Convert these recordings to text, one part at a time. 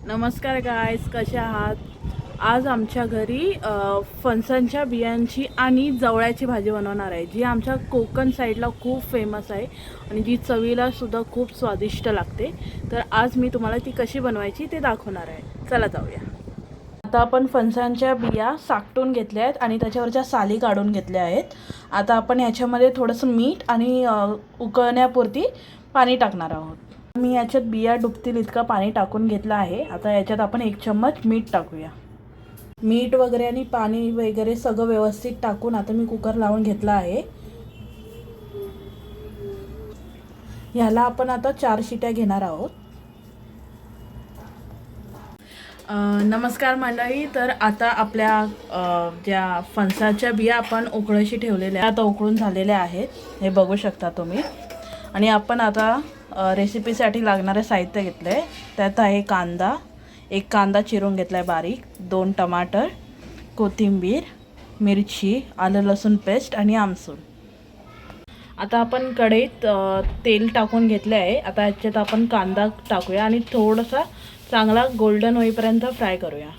नमस्कार गायस, कसे आहात? आज आमच्या घरी फणसांच्या बियांची आणि जवळ्याची भाजी बनवणार आहे, जी आमच्या कोकण साईडला खूप फेमस आहे आणि जी चवीला सुद्धा खूप स्वादिष्ट लागते. तर आज मी तुम्हाला ती कशी बनवायची ते दाखवणार आहे. चला जाऊया. आता आपण फणसांच्या बिया साकटून घेतल्या आहेत आणि त्याच्यावरच्या साली काढून घेतल्या आहेत. आता आपण याच्यामध्ये थोडंसं मीठ आणि उकळण्यापुरती पाणी टाकणार आहोत. मी याच्यात बिया डुबतील इतकं पाणी टाकून घेतलं आहे. आता याच्यात आपण 1 चम्मच मीठ टाकूया. मीठ वगैरे आणि पाणी वगैरे सगळं व्यवस्थित टाकून आता मी कुकर लावून घेतला आहे. ह्याला आपण आता 4 शिट्या घेणार आहोत. नमस्कार मंडळी. तर आता आपल्या ज्या फणसाच्या बिया आपण उकळीशी ठेवलेल्या आता उकळून झालेल्या आहेत, हे बघू शकता तुम्ही. आणि आपण आता रेसिपीसाठी लागणारे साहित्य घेतलं आहे. त्यात आहे कांदा, 1 कांदा चिरून घेतला आहे बारीक, 2 टमाटर, कोथिंबीर, मिरची, आलं लसूण पेस्ट आणि आमसूल. आता आपण कढईत तेल टाकून घेतले आहे. आता याच्यात आपण कांदा टाकूया आणि थोडासा चांगला गोल्डन होईपर्यंत फ्राय करूया.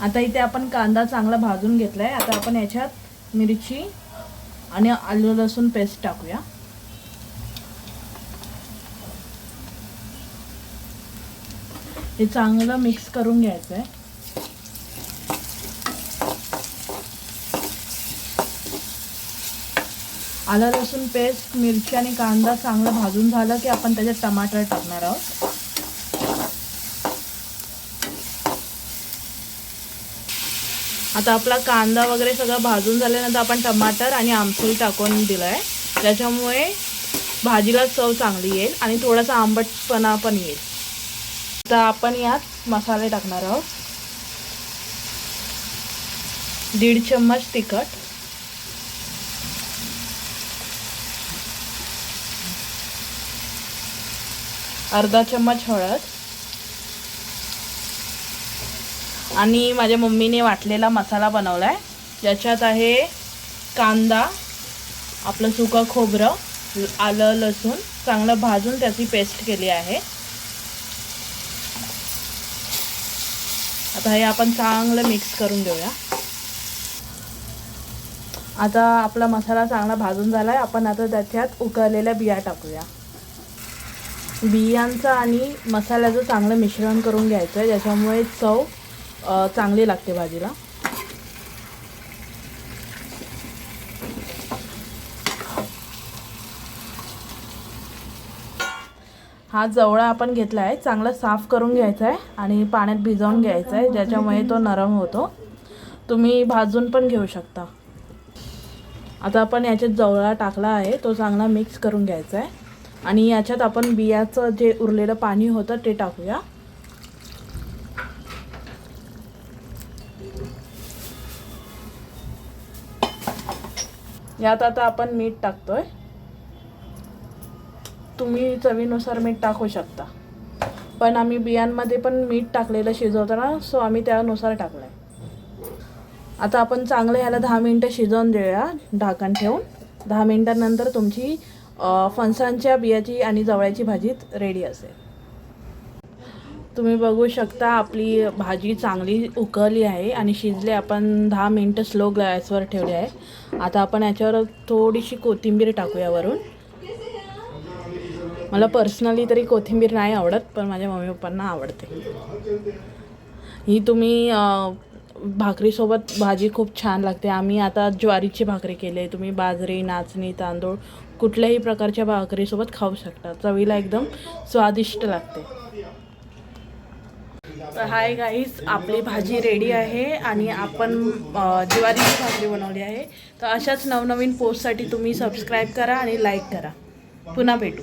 आता इथे आपण कांदा चांगला भाजून घेतला आहे. आता आपण याच्यात मिरची आणि आलं लसूण पेस्ट टाकूया. हे चांगलं मिक्स करून घ्यायचं आहे. आलं लसूण पेस्ट, मिरची आणि कांदा चांगलं भाजून झालं की आपण त्याच्यात टमाटर टाकणार आहोत. आता आपला कांदा वगैरे सगळं भाजून झाल्यानंतर आपण टमाटर आणि आमसूल टाकून दिलं आहे. त्याच्यामुळे भाजीला चव चांगली येईल आणि थोडासा आंबटपणा पण येईल. आता आपण यात मसाले टाकणार आहोत. 1.5 चम्मच तिखट, अर्धा चम्मच हळद आणि माझ्या मम्मीने वाटलेला मसाला बनवला आहे. ज्याच्यात आहे कांदा, आपलं सुकं खोबरं, आलं लसूण चांगलं भाजून त्याची पेस्ट केली आहे. आता हे आपण चांगलं मिक्स करून घेऊया. आता आपला मसाला चांगला भाजून झाला आहे. आपण आता त्याच्यात उकळलेल्या बिया टाकूया. बियांचं आणि मसाल्याचं चांगलं मिश्रण करून घ्यायचं आहे, ज्याच्यामुळे चव चांगली लागते भाजीला. हा जवळा आपण घेतला आहे, चांगला साफ करून घ्यायचा आहे आणि पाण्यात भिजवून घ्यायचा आहे, ज्याच्यामुळे तो नरम होतो. तुम्ही भाजून पण घेऊ शकता. आता आपण याच्यात जवळा टाकला आहे, तो चांगला मिक्स करून घ्यायचा आहे आणि याच्यात आपण बियाचं जे उरलेलं पाणी होतं ते टाकूया. यात आता आपण मीठ टाकतोय. तुम्ही चवीनुसार मीठ टाकू शकता, पण आम्ही बियांमध्ये पण मीठ टाकलेलं शिजवताना, सो आम्ही त्यानुसार टाकलं आहे. आता आपण चांगलं ह्याला 10 मिनटं शिजवून देऊया ढाकण ठेवून. 10 मिनटांनंतर तुमची फणसांच्या बियाची आणि जवळ्याची भाजी रेडी असेल. तुम्ही बघू शकता आपली भाजी चांगली उकळली आहे आणि शिजली. आपण 10 मिनटं स्लो गॅसवर ठेवली आहे. आता आपण याच्यावर थोडीशी कोथिंबीर टाकूया वरून. मला पर्सनली तरी कोथिंबीर नाही आवडत, पण माझ्या मम्मी पप्पांना आवडते. ही तुम्ही भाकरीसोबत भाजी खूप छान लागते. आम्ही आता ज्वारीची भाकरी केली आहे. तुम्ही बाजरी, नाचणी, तांदूळ कुठल्याही प्रकारच्या भाकरीसोबत खाऊ शकता. चवीला एकदम स्वादिष्ट लागते. तर हाय गाईस, आपली भाजी रेडी आहे आणि आपण ज्वारीची भाकरी बनवली आहे. तर अशाच नवनवीन पोस्टसाठी तुम्ही सबस्क्राईब करा आणि लाईक करा. पुन्हा भेटू.